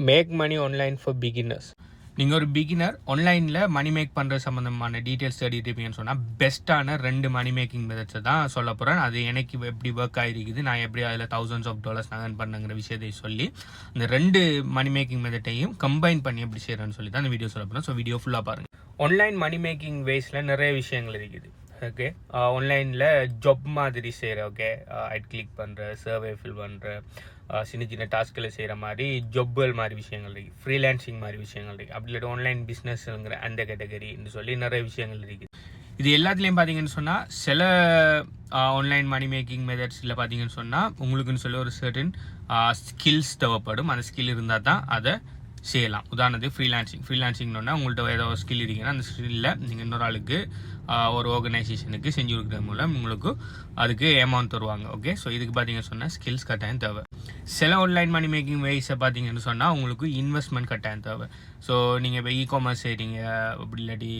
Make money online for beginners. நீங்கள் ஒரு beginner ஆன்லைனில் மணி மேக் பண்ணுற சம்மந்தமான டீட்டெயில்ஸ் தேடிட்டு இருப்பீங்கன்னு சொன்னால் பெஸ்ட்டான 2 மணி மேக்கிங் மெத்தட்ஸை தான் சொல்ல போகிறேன். அது எனக்கு எப்படி ஒர்க் ஆகிருக்குது, நான் எப்படி அதில் $1000s நான் earn பண்ணுங்கிற விஷயத்தை சொல்லி இந்த 2 மணி மேக்கிங் மெத்தட்டையும் கம்பைன் பண்ணி எப்படி செய்கிறேன்னு சொல்லி தான் இந்த வீடியோ சொல்ல போகிறேன். ஸோ வீடியோ ஃபுல்லாக பாருங்கள். ஆன்லைன் மணி மேக்கிங் வேஸில் நிறைய விஷயங்கள் இருக்குது. ஓகே, ஆன்லைனில் ஜாப் மாதிரி செய்கிற, ஓகே, ஐட் கிளிக் பண்ணுற, சர்வே ஃபில் பண்ணுற, சின்ன சின்ன டாஸ்கில் செய்கிற மாதிரி ஜொப்புகள் மாதிரி விஷயங்கள் இருக்குது. ஃப்ரீலான்சிங் மாதிரி விஷயங்கள் இருக்குது. அப்படி இல்லாட்டி ஆன்லைன் பிஸ்னஸ்ங்கிற அந்த கேட்டகரின்னு சொல்லி நிறைய விஷயங்கள் இருக்குது. இது எல்லாத்துலேயும் பார்த்தீங்கன்னு சொன்னால் சில ஆன்லைன் மணி மேக்கிங் மெத்தட்ஸில் பார்த்தீங்கன்னு சொன்னால் உங்களுக்குன்னு சொல்லி ஒரு சர்டன் ஸ்கில்ஸ் தேவைப்படும். அந்த ஸ்கில் இருந்தால் தான் அதை செய்யலாம். உதாரணத்துக்கு ஃப்ரீலான்சிங்னா உங்கள்கிட்ட ஏதோ ஸ்கில் இருக்குன்னா அந்த ஸ்கில்லில் நீங்கள் இன்னொரு ஆளுக்கு ஒரு ஆர்கனைசேஷனுக்கு செஞ்சு கொடுக்குறது மூலம் உங்களுக்கு அதுக்கு அமௌண்ட் தருவாங்க. ஓகே, ஸோ இதுக்கு பார்த்தீங்கன்னு சொன்னால் ஸ்கில்ஸ் கட்டாயம் தேவை. சில ஆன்லைன் மணி மேக்கிங் வேஸை பார்த்தீங்கன்னு சொன்னால் உங்களுக்கு இன்வெஸ்ட்மெண்ட் கட்டாயம் தேவை. ஸோ நீங்கள் இப்போ இ-காமர்ஸ் செய்கிறீங்க, அப்படி இல்லாட்டி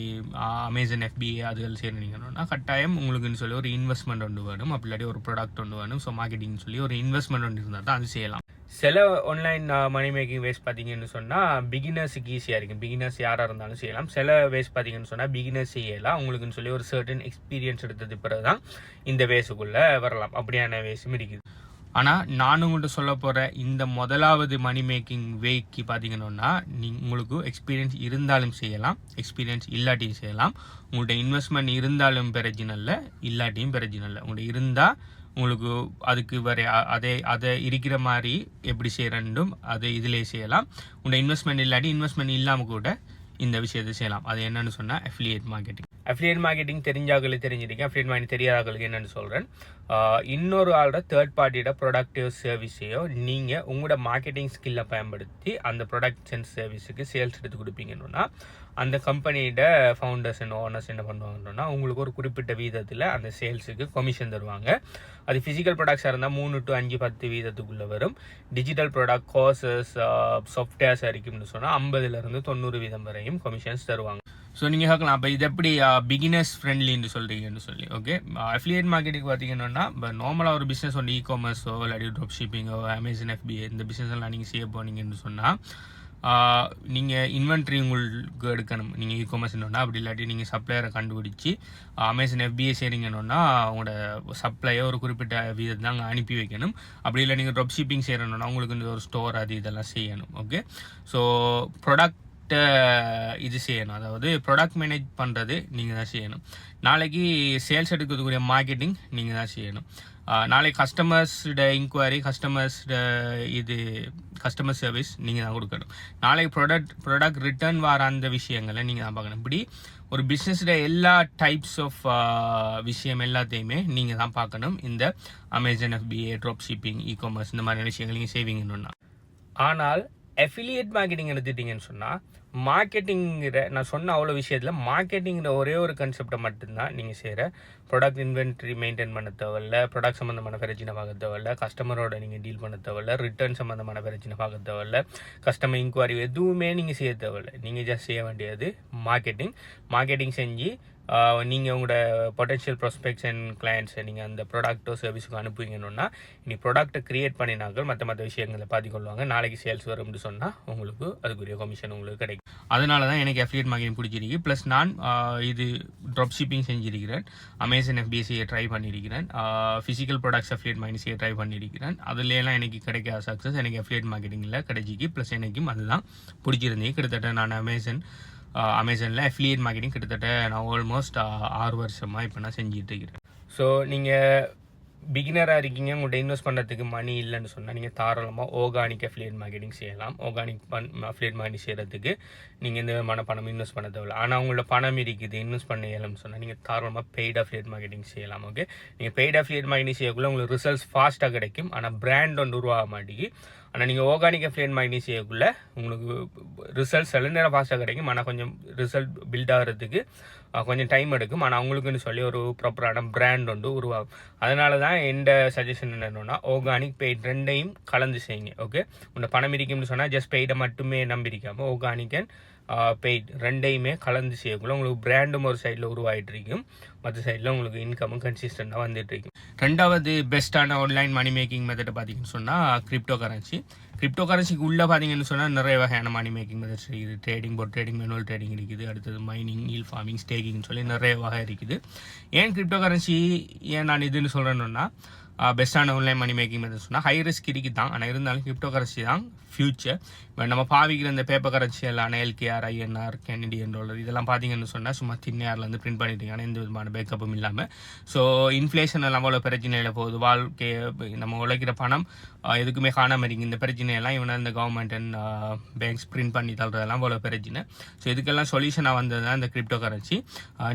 அமேசான் FBA அதுகள் செய்கிறீங்கன்னா கட்டாயம் உங்களுக்குன்னு சொல்லி ஒரு இன்வெஸ்ட்மெண்ட் ஒன்று வேணும். அப்படி இல்லாட்டி ஒரு ப்ராடக்ட் ஒன்று வேணும். ஸோ மார்க்கெட்டிங் சொல்லி ஒரு இன்வெஸ்ட்மெண்ட் ஒன்று இருந்தால் தான் அது செய்யலாம். சில ஆன்லைன் மணி மேக்கிங் வேஸ் பார்த்தீங்கன்னு சொன்னால் பிகினர்ஸுக்கு ஈஸியாக இருக்கும். பிகினர்ஸ் யாராக இருந்தாலும் செய்யலாம். சில வேஸ் பார்த்தீங்கன்னு சொன்னால் பிகினர்ஸ் செய்யலாம். உங்களுக்குன்னு சொல்லி ஒரு சர்டன் எக்ஸ்பீரியன்ஸ் எடுத்தது பிறகு தான் இந்த வேஸுக்குள்ளே வரலாம். அப்படியான வேஸும் இருக்குது. ஆனால் நான் உங்கள்கிட்ட சொல்ல போகிற இந்த முதலாவது மணி மேக்கிங் வேக்கு பார்த்தீங்கன்னா உங்களுக்கு எக்ஸ்பீரியன்ஸ் இருந்தாலும் செய்யலாம், எக்ஸ்பீரியன்ஸ் இல்லாட்டியும் செய்யலாம். உங்கள்கிட்ட இன்வெஸ்ட்மெண்ட் இருந்தாலும் பிரச்சனை இல்லை, இல்லாட்டியும் பிரச்சனை இல்லை. உங்கள்கிட்ட இருந்தால் உங்களுக்கு அதுக்கு வர அதை இருக்கிற மாதிரி எப்படி செய்யறண்டும் அது இதிலே செய்யலாம். உங்களோட இன்வெஸ்ட்மெண்ட் இல்லாட்டி இன்வெஸ்ட்மெண்ட் இல்லாமல் கூட இந்த விஷயத்தை செய்யலாம். அது என்னன்னு சொன்னால் அஃபிலியேட் மார்க்கெட்டிங் தெரிஞ்சாக்களுக்கு தெரிஞ்சிருக்கேன். அஃபிலியேட் மார்க்கெட்டிங் தெரியாதவர்களுக்கு என்னென்னு சொல்கிறேன். இன்னொரு ஆளோட தேர்ட் பார்ட்டியோட ப்ரொடக்டிவ் சர்வீஸையோ நீங்கள் உங்களோட மார்க்கெட்டிங் ஸ்கில்லை பயன்படுத்தி அந்த ப்ரொடக்ட்ஸ் அண்ட் சர்வீஸுக்கு சேல்ஸ் எடுத்து கொடுப்பீங்கன்னா அந்த கம்பெனியோட ஃபவுண்டர்ஸ் அண்ட் ஓனர்ஸ் என்ன பண்ணுவாங்கன்னா உங்களுக்கு ஒரு குறிப்பிட்ட வீதத்தில் அந்த சேல்ஸுக்கு கமிஷன் தருவாங்க. அது ஃபிசிக்கல் ப்ராடக்ட்ஸாக இருந்தால் 3 to 5, 10 வீதத்துக்குள்ளே வரும். டிஜிட்டல் ப்ராடக்ட், கோர்சஸ், சாஃப்ட்வேர்ஸ் இருக்கும்னு சொன்னால் 50% வரையும் கமிஷன்ஸ் தருவாங்க. ஸோ நீங்கள் கேட்கலாம், அப்போ இது எப்படி பிகினர்ஸ் ஃப்ரெண்ட்லின்னு சொல்கிறீங்கன்னு சொல்லி. ஓகே, அஃபிலியேட் மார்க்கெட்டிங் பார்த்தீங்கன்னா இப்போ நார்மலாக ஒரு பிஸ்னஸ் ஒன்று இ-காமர்ஸோ இல்லாட்டி ட்ராப் ஷிப்பிங்கோ அமேசான் FBA இந்த பிஸ்னஸ் எல்லாம் நீங்கள் செய்ய போனீங்கன்னு சொன்னால் நீங்கள் இன்வென்ட்ரி உங்களுக்கு எடுக்கணும். நீங்கள் இ-காமர்ஸ்னா அப்படி இல்லாட்டி நீங்கள் சப்ளையரை கண்டுபிடிச்சி அமேசான் FBA செய்கிறீங்கன்னா உங்களோட சப்ளையை ஒரு குறிப்பிட்ட வீதத்தை அங்கே அனுப்பி வைக்கணும். அப்படி இல்லை நீங்கள் ட்ராப் ஷிப்பிங் செய்கிறோன்னா உங்களுக்கு ஒரு ஸ்டோர் அது இதெல்லாம் செய்யணும். ஓகே, ஸோ ப்ராடக்ட் இது செய்யணும். அதாவது ப்ராடக்ட் மேனேஜ் பண்ணுறது நீங்கள் தான் செய்யணும். நாளைக்கு சேல்ஸ் எடுக்கிறதுக்குரிய மார்க்கெட்டிங் நீங்கள் தான் செய்யணும். நாளைக்கு கஸ்டமர்ஸோட இன்கொயரி, கஸ்டமர் சர்வீஸ் நீங்கள் தான் கொடுக்கணும். நாளைக்கு ப்ராடக்ட் ரிட்டர்ன் வர அந்த விஷயங்களை நீங்கள் தான் பார்க்கணும். இப்படி ஒரு பிஸ்னஸோட எல்லா டைப்ஸ் ஆஃப் விஷயம் எல்லாத்தையுமே நீங்கள் தான் பார்க்கணும். இந்த Amazon FBA, drop shipping, e-commerce இந்த மாதிரி விஷயங்கள் நீங்கள் செய்வீங்கன்னா. ஆனால் அஃபிலியேட் மார்க்கெட்டிங் எடுத்துட்டீங்கன்னு சொன்னால் மார்க்கெட்டிங்கிற நான் சொன்ன அவ்வளோ விஷயத்தில் மார்க்கெட்டிங்கிற ஒரே ஒரு கான்செப்டை மட்டும்தான் நீங்கள் செய்கிற. ப்ராடக்ட் இன்வென்ட்ரி மெயின்டைன் பண்ண தேவையில்ல, ப்ராடக்ட் சம்மந்தமான பிரச்சனை பார்க்க தேவையில்ல, கஸ்டமரோட நீங்கள் டீல் பண்ண தேவையில்ல, ரிட்டர்ன் சம்மந்தமான பிரச்சனை பார்க்க தேவையில்ல, கஸ்டமர் இன்கொயரி எதுவுமே நீங்கள் செய்ய தேவையில்லை. நீங்கள் ஜஸ்ட் செய்ய வேண்டியது மார்க்கெட்டிங் செஞ்சு நீங்கள் உங்களோட பொட்டன்ஷியல் ப்ராஸ்பெக்ட்ஸ் அண்ட் கிளையண்ட்ஸை நீங்கள் அந்த ப்ராடக்ட்டோ சர்வீஸுக்கு அனுப்புவீங்கன்னா நீ ப்ராடக்ட்டை க்ரியேட் பண்ணினார்கள் மற்ற விஷயங்களை பார்த்துக்கொள்வாங்க. நாளைக்கு சேல்ஸ் வரும்னு சொன்னால் உங்களுக்கு அதுக்குரிய கமிஷன் உங்களுக்கு கிடைக்கும். அதனால தான் எனக்கு அஃபிலியேட் மார்க்கெட்டிங் பிடிச்சிருக்கு. ப்ளஸ் நான் இது ட்ராப் ஷிப்பிங் செஞ்சிருக்கிறேன், அமேசான் FBA செய்ய ட்ரை பண்ணியிருக்கிறேன், ஃபிசிக்கல் ப்ராடக்ட்ஸ் அஃபிலியேட் மார்க்கெட்டிங் செய்ய ட்ரை பண்ணியிருக்கிறேன். அதுலாம் எனக்கு கிடைக்காத சக்ஸஸ் எனக்கு அஃபிலியேட் மார்க்கெட்டிங்கில் கிடைச்சிக்கு. ப்ளஸ் எனக்கும் அதுதான் பிடிச்சிருந்தேன். கிட்டத்தட்ட நான் அமேசானில் அஃபிலியேட் மார்க்கெட்டிங் கிட்டத்தட்ட நான் ஆல்மோஸ்ட் 6 வருஷமாக இப்போ நான் செஞ்சுட்டு இருக்கிறேன். ஸோ நீங்கள் பிகினராக இருக்கீங்க, உங்கள்கிட்ட இன்வெஸ்ட் பண்ணுறதுக்கு மணி இல்லைன்னு சொன்னால் நீங்கள் தாராளமாக ஆர்கானிக் அஃபிலியேட் மார்க்கெட்டிங் செய்யலாம். ஆர்கானிக் அஃபிலியேட் மார்க்கெட்டிங் செய்கிறதுக்கு நீங்கள் இந்த விதமான பணம் இன்வெஸ்ட் பண்ண தேவையில்லை. ஆனால் உங்களோட பணம் இருக்குது, இன்வெஸ்ட் பண்ண இயலும்னு சொன்னால் நீங்கள் தாராளமாக பெய்ட் அஃபிலியேட் மார்க்கெட்டிங் செய்யலாம். ஓகே, நீங்கள் பெய்ட் அஃபிலியேட் மார்க்கெட்டிங் செய்யக்குள்ள உங்களுக்கு ரிசல்ட்ஸ் ஃபாஸ்ட்டாக கிடைக்கும். ஆனால் பிராண்ட் ஒன்று உருவாக மாட்டேங்கி. ஆனால் நீங்கள் ஆர்கானிக் அஃபிலியேட் மார்க்கெட்டிங் செய்யக்குள்ள உங்களுக்கு ரிசல்ட்ஸ் எல்லாம் நேரம் ஃபாஸ்ட்டாக கிடைக்கும். ஆனால் கொஞ்சம் ரிசல்ட் பில்ட் ஆகிறதுக்கு கொஞ்சம் டைம் எடுக்கும். ஆனால் அவங்களுக்குன்னு சொல்லி ஒரு ப்ராப்பரான பிராண்ட் ஒன்று உருவாகும். அதனால தான் எந்த சஜஷன் என்னென்னா ஆர்கானிக் பெய்ட் ரெண்டையும் கலந்து செய்யுங்க. ஓகே, உன்னை பணம் இருக்கும்னு சொன்னால் ஜஸ்ட் பெய்டை மட்டுமே நம்பியிருக்காமல் ஆர்கானிக் அண்ட் பெய்ட் ரெண்டையுமே கலந்து செய்யக்குள்ள உங்களுக்கு பிராண்டும் ஒரு சைடில் உருவாகிட்டு இருக்கும். மற்ற சைடில் உங்களுக்கு இன்கமும் கன்சிஸ்டண்ட்டாக வந்துட்டு இருக்கும். ரெண்டாவது பெஸ்ட்டான ஆன்லைன் மணி மேக்கிங் மெத்தட் பார்த்தீங்கன்னு சொன்னால் கிரிப்டோ கரன்சிக்கு உள்ளே பார்த்தீங்கன்னு சொன்னால் நிறைய வகையான மணி மேக்கிங் மெத்தட்ஸ் இருக்குது. ட்ரேடிங் மேனுவல் ட்ரேடிங் இருக்குது, அடுத்தது மைனிங், ஈல் ஃபார்மிங், ஸ்டேக்கிங்னு சொல்லி நிறைய வகை இருக்குது. ஏன் கிரிப்டோ கரன்சி ஏன் நான் இதுன்னு சொல்கிறேன்னா பெஸ்ட்டான ஆன்லைன் மணி மேக்கிங் மெத்தட் சொன்னால் ஹை ரிஸ்க் இருக்குது தான். ஆனால் இருந்தாலும் கிரிப்டோ கரன்சி தான் ஃபியூச்சர். இப்போ நம்ம பாவிக்கிற இந்த பேப்பர் கரன்சி எல்லாம் எல்கேஆர், ஐஎன்ஆர், கெனடியன் டாலர் இதெல்லாம் பார்த்தீங்கன்னு சொன்னால் சும்மா தின்னையார்லேருந்து பிரிண்ட் பண்ணிட்டீங்கன்னா எந்த விதமான பேக்கப்பும் இல்லாமல். ஸோ இன்ஃப்ளேஷன் எல்லாம் அவ்வளோ பிரச்சனையில் போகுது. வாழ்க்கையை நம்ம உழைக்கிற பணம் எதுக்குமே காணாமல் இருக்குது. இந்த பிரச்சனையெல்லாம் இவனை இந்த கவர்மெண்ட் அண்ட் பேங்க்ஸ் பிரிண்ட் பண்ணி தள்ளுறதெல்லாம் அவ்வளோ பிரச்சனை. ஸோ இதுக்கெல்லாம் சொல்யூஷனாக வந்தது தான் இந்த கிரிப்டோ கரன்சி.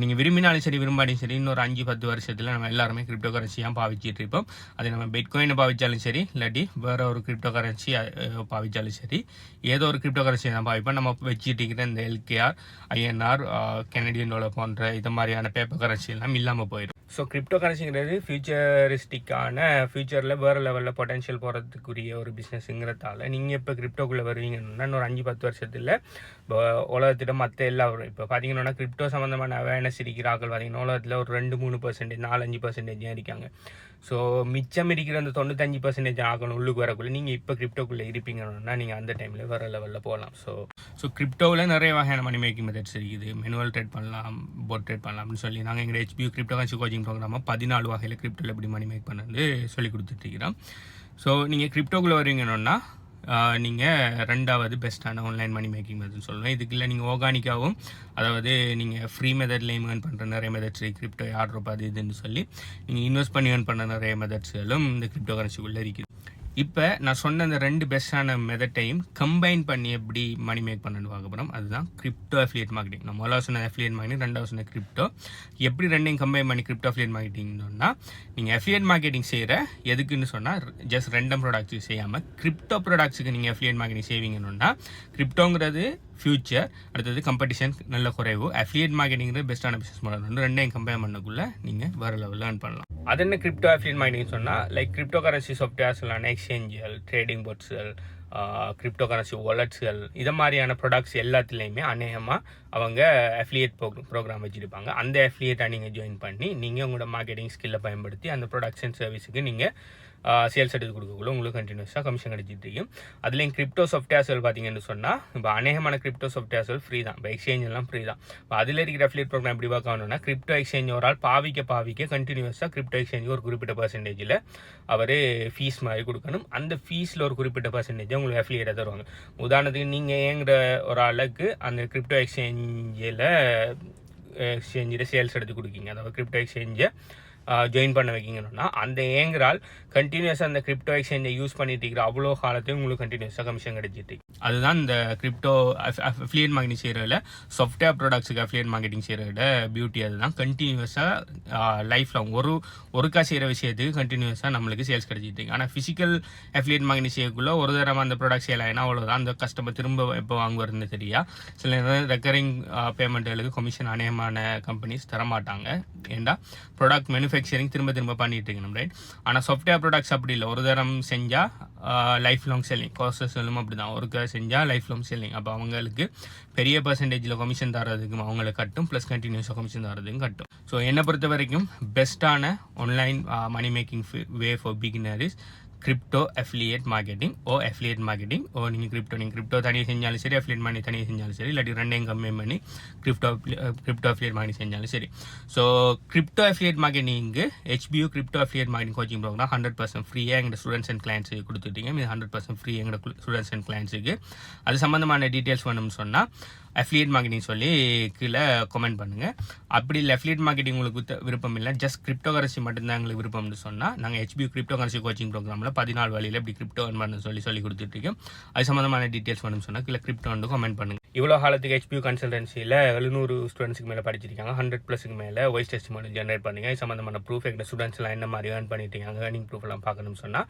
நீங்கள் விரும்பினாலும் சரி விரும்பாலும் சரி இன்னொரு 5-10 வருஷத்தில் நம்ம எல்லாருமே கிரிப்டோ கரன்சியாக பாவிச்சிட்டு இருப்போம். அது நம்ம பிட்காயினை பாவிச்சாலும் சரி, இல்லாட்டி வேற ஒரு கிரிப்டோ கரன்சி பாவிச்சாலும் சரி, ஏதோ ஒரு கிரிப்டோ கரன்சி தான் பாவிப்போம். நம்ம வச்சுட்டு இருக்கிற இந்த எல்கேஆர், ஐஎன்ஆர், கெனடியன் டாலர் போன்ற இது மாதிரியான பேப்பர் கரன்சி எல்லாம் இல்லாமல் போயிடும். ஸோ கிரிப்டோ கரன்சிங்கிறது ஃபியூச்சரிஸ்டிக்கான ஃபியூச்சரில் வேறு லெவலில் பொட்டன்ஷியல் போகிறதுக்குரிய ஒரு பிஸ்னஸ்ங்கிறதால நீங்கள் இப்போ கிரிப்டோக்குள்ளே வருவீங்கன்னா இன்னொரு 5-10 வருஷத்தில் இப்போ உலகத்திடம் மற்ற எல்லா இப்போ பார்த்தீங்கன்னா கிரிப்டோ சம்மந்தமான அவேர்னஸ் இருக்கிற ஆக்கள் பார்த்தீங்கன்னா உலகத்தில் ஒரு 2-3%, 4-5% இருக்காங்க. ஸோ மிச்சம் இருக்கிற அந்த 95% ஆகணும் உள்ளுக்கு வரக்குள்ள நீங்கள் இப்போ கிரிப்டோக்குள்ளே இருப்பீங்கன்னா நீங்கள் அந்த டைமில் வேறு லெவலில் போகலாம். ஸோ கிரிப்டோவில் நிறைய வகையான மணி மேக்கிங் மெத்தட்ஸ் இருக்குது. மேனுவல் ட்ரேட் பண்ணலாம், போட் ட்ரேட் பண்ணலாம் அப்படின்னு சொல்லி நாங்கள் எங்கள் HBU கிரிப்டோ கரன்சி கோச்சிங் ப்ரோக்ராமாக 14 வகையில் கிரிப்டோவில் எப்படி மணி மேக் பண்ணது சொல்லி கொடுத்துட்ருக்கிறோம். ஸோ நீங்கள் கிரிப்டோக்குள்ளே வருவீங்கன்னா நீங்கள் ரெண்டாவது பெஸ்ட்டான ஆன்லைன் மணி மேக்கிங் மெத்தட்னு சொல்லலாம். இதுக்குள்ள நீங்கள் ஆர்கானிக்காகவும், அதாவது நீங்கள் ஃப்ரீ மெத்தட்லேயும் ஏர்ன் பண்ணுற நிறைய மெத்தட்ஸ், கிரிப்டோ ஆட்ரோப் அது இதுன்னு சொல்லி நீங்கள் இன்வெஸ்ட் பண்ணி ஏர்ன் பண்ணுற நிறைய மெத்தட்ஸ்களும் இந்த கிரிப்டோ கரன்சிக்குள்ளே இருக்குது. இப்போ நான் சொன்ன அந்த 2 பெஸ்ட்டான மெத்தட்டையும் கம்பைன் பண்ணி எப்படி மணி மேக் பண்ணணும்னு பார்க்க போகிறோம். அதுதான் கிரிப்டோ அஃபிலியேட் மார்க்கெட்டிங். நம்ம முதல்ல சொன்ன அஃபிலியேட் மார்க்கெட்டிங், ரெண்டாவது சொன்ன கிரிப்டோ. எப்படி ரெண்டையும் கம்பைன் பண்ணி கிரிப்டோ அஃபிலியேட் மார்க்கெட்டிங்னா நீங்கள் அஃபிலியேட் மார்க்கெட்டிங் செய்கிற எதுக்குன்னு சொன்னால் ஜஸ்ட் ரெண்டம் ப்ராடக்ட்ஸுக்கு செய்யாமல் கிரிப்டோ ப்ராடக்ட்ஸுக்கு நீங்கள் அஃபிலியேட் மார்க்கெட்டிங் செய்வீங்கன்னா கிரிப்டோங்கிறது ஃபியூச்சர், அடுத்தது காம்படிஷன் நல்ல குறைவு. அஃபிலியேட் மார்க்கெட்டிங்கிறது பெஸ்ட்டான பிஸ்னஸ் மாடல். ரெண்டையும் கம்பேர் பண்ணக்குள்ளே நீங்கள் வேறு லெவலில் ஏர்ன் பண்ணலாம். அது என்ன கிரிப்டோ அஃபிலியேட் மார்க்கெட்டிங் சொன்னால் லைக் கிரிப்டோ கரன்சி சாஃப்ட்வேர்ஸ்லான எக்ஸ்சேஞ்சுகள், ட்ரேடிங் போட்ஸ்கள், கிரிப்டோ கரன்சி வாலெட்ஸ்கள் இது மாதிரியான ப்ராடக்ட்ஸ் எல்லாத்துலேயுமே அநேகமாக அவங்க அஃபிலியேட் ப்ரோக்ராம் வச்சுருப்பாங்க. அந்த அஃபிலியேட்டாக நீங்கள் ஜாயின் பண்ணி நீங்கள் உங்களோட மார்க்கெட்டிங் ஸ்கில்லை பயன்படுத்தி அந்த ப்ராடக்ட்ஸ் அண்ட் சர்வீஸுக்கு நீங்கள் சேல்ஸ் எடுத்து கொடுக்கக்குள்ள உங்களுக்கு கண்டினியூஸாக கமிஷன் கிடைச்சிட்டு இருக்கும். அதுலேயும் கிரிப்டோ சாஃப்ட்வேர்ஸ்கள் பார்த்தீங்கன்னு சொன்னால் இப்போ அநேகமான கிரிப்டோ சாஃப்ட்வேர்ஸ்கள் ஃப்ரீ தான். இப்போ எக்ஸ்சேஞ்ச் எல்லாம் ஃப்ரீ தான். இப்போ அதில் இருக்கிற அஃபிலியேட் ப்ரோக்ராம் எப்படி ஒர்க் ஆகணும்னா கிரிப்டோ எக்ஸ்சேஞ்ச் ஒரு ஆள் பாவிக்க கண்டினியூஸாக கிரிப்டோ எக்ஸ்சேஞ்சுக்கு ஒரு குறிப்பிட்ட பர்சன்டேஜில் அவர் ஃபீஸ் மாதிரி கொடுக்கணும். அந்த ஃபீஸில் ஒரு குறிப்பிட்ட பர்சன்டேஜ் உங்களுக்கு அஃபிலியேட்டாக தருவாங்க. உதாரணத்துக்கு நீங்கள் ஏங்குற ஒரு ஆளுக்கு அந்த கிரிப்டோ எக்ஸ்சேஞ்சில் சேல்ஸ் எடுத்து கொடுக்கீங்க, அதாவது கிரிப்டோ எக்ஸ்சேஞ்சை ஜாயின் பண்ண வைக்கிங்கன்னா அந்த ஏங்குறால் கண்டினியூஸாக அந்த கிரிப்டோ எக்ஸ்சேஞ்சை யூஸ் பண்ணிட்டு இருக்கிற அவ்வளோ காலத்தையும் உங்களுக்கு கண்டினியூஸாக கமிஷன் கிடைச்சிட்டு. அதுதான் இந்த கிரிப்டோ அஃபிலியேட் மார்க்கெட்டிங் செய்கிறதில் சாஃப்ட்வேர் ப்ராடக்ட்ஸுக்கு அஃபிலியேட் மார்க்கெட்டிங் செய்கிறத பியூட்டி. அதுதான் கண்டினியூஸாக லைஃப் லாங் ஒருக்கா செய்கிற விஷயத்துக்கு கண்டினியூஸாக நம்மளுக்கு சேல்ஸ் கிடைச்சிட்டு. ஆனால் ஃபிசிக்கல் அஃபிலியேட் மார்க்கெட்டிங் செய்யக்குள்ள ஒரு தடவை அந்த ப்ராடக்ட் சேல் ஆகினா அவ்வளோதான். அந்த கஸ்டமர் திரும்ப எப்போ வாங்குவார்னு தெரியா. சில நேரம் ரெக்கரிங் பேமெண்ட்டுகளுக்கு கமிஷன் அநேகமான கம்பெனிஸ் தரமாட்டாங்க. ஏண்டா ப்ராடக்ட் மேனுஃபேக்சரிங் திரும்ப பண்ணிட்டு இருக்கணும், ரைட்? ஆனால் சாஃப்ட்வேர் ப்ராடக்ட்ஸ் அப்படி இல்லை. ஒரு தரம் செஞ்சால் லைஃப் லாங் செல்லிங். ப்ராசஸ்களும் அப்படி தான், ஒரு செஞ்சால் லைஃப் லாங் செல்லிங். அப்போ அவங்களுக்கு பெரிய பர்சன்டேஜில் கமிஷன் தரதுக்கும் அவங்களுக்கு கட்டும், ப்ளஸ் கண்டினியூஸாக கமிஷன் தரதுக்கும் கட்டும். ஸோ என்னை பொறுத்த வரைக்கும் பெஸ்ட்டான online money making way for beginner is crypto affiliate marketing affiliate marketing. நீங்கள் கிரிப்டோ தனியாக செஞ்சாலும் சரி, அஃபிலியேட் மணி தனியாக செஞ்சாலும் சரி, இல்லாட்டி ரெண்டையும் கம்பைன் பண்ணி கிரிப்டோ அஃபிலியேட் மார்க்கெட்டிங் செஞ்சாலும் சரி. ஸோ கிரிப்டோ அஃபிலியேட் மார்க்கெட்டிங்கு HBU crypto affiliate marketing coaching programme 100% ஃப்ரீயாக எங்கள் ஸ்டூடெண்ட்ஸ் அண்ட் கிளைண்ட்ஸுக்கு கொடுத்துட்டீங்க. இது 100% ஃப்ரீ எங்களோட ஸ்டூடெண்ட்ஸ் அண்ட் கிளைண்ட்ஸுக்கு. அது சம்மந்தமான டீட்டெயில்ஸ் வேணும்னு சொன்னால் அஃபிலியேட் மார்க்கெட்டிங் சொல்லி கீழே கமெண்ட் பண்ணுங்கள். அப்படி இல்லை அஃபிலியேட் மார்க்கெட்டிங் உங்களுக்கு விருப்பம் இல்லை, ஜஸ்ட் கிரிப்டோ கரன்சி மட்டும்தான் எங்களுக்கு விருப்பம்னு சொன்னால் நாங்கள் HBU கிரிப்டோ கரன்சி கோச்சிங் ப்ரோக்ராமில் 14 வழியில் எப்படி கிரிப்டோ ஏர்ன் பண்ண சொல்லி கொடுத்துட்ருக்கோம். அது சம்மந்தமான டீட்டெயில்ஸ் வேணும்னு சொன்னால் கீழே கிரிப்டோ வந்து கமெண்ட் பண்ணுங்கள். இவ்வளோ காலத்துக்கு HBU கன்சல்டன்சியில் 700 ஸ்டூடெண்ட்ஸுக்கு மேலே படிச்சிருக்காங்க. 100+ மேலே வாய்ஸ் டெஸ்டிமோனியல் ஜென்ரேட் பண்ணுங்க. இது சம்மந்தமான ப்ரூஃப் எங்கள் ஸ்டூடெண்ட்ஸ்லாம் என்ன மாதிரி ஏர்ன் பண்ணிட்டீங்க, ஏர்னிங் ப்ரூஃப் எல்லாம் பார்க்கணும்னு சொன்னால்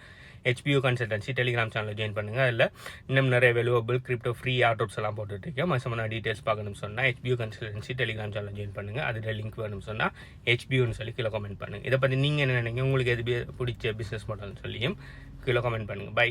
HBU கன்சல்டன்சி டெலிகிராம் சேனலில் ஜாயின் பண்ணுங்கள். அதில் இன்னும் நிறைய வேல்யூபிள் கிரிப்டோ ஃப்ரீ ஆட்ரோப்ஸ் எல்லாம் போட்டுட்ருக்கோம். அது சம்மந்தமான டீட்டெயில்ஸ் பார்க்கணும்னு சொன்னால் HBU கன்சல்டன்சி டெலிகிராம் சேனலில் ஜாயின் பண்ணுங்கள். அதில் லிங்க் வேணும்னு சொன்னால் HBUன்னு சொல்லி கீழே கமெண்ட் பண்ணுங்கள். இதை பற்றி நீங்கள் என்ன நினைக்கிறீங்க, உங்களுக்கு எது பிடிச்ச பிஸ்னஸ் மாடல்னு சொல்லியும் கீழே கமெண்ட் பண்ணுங்கள். பை.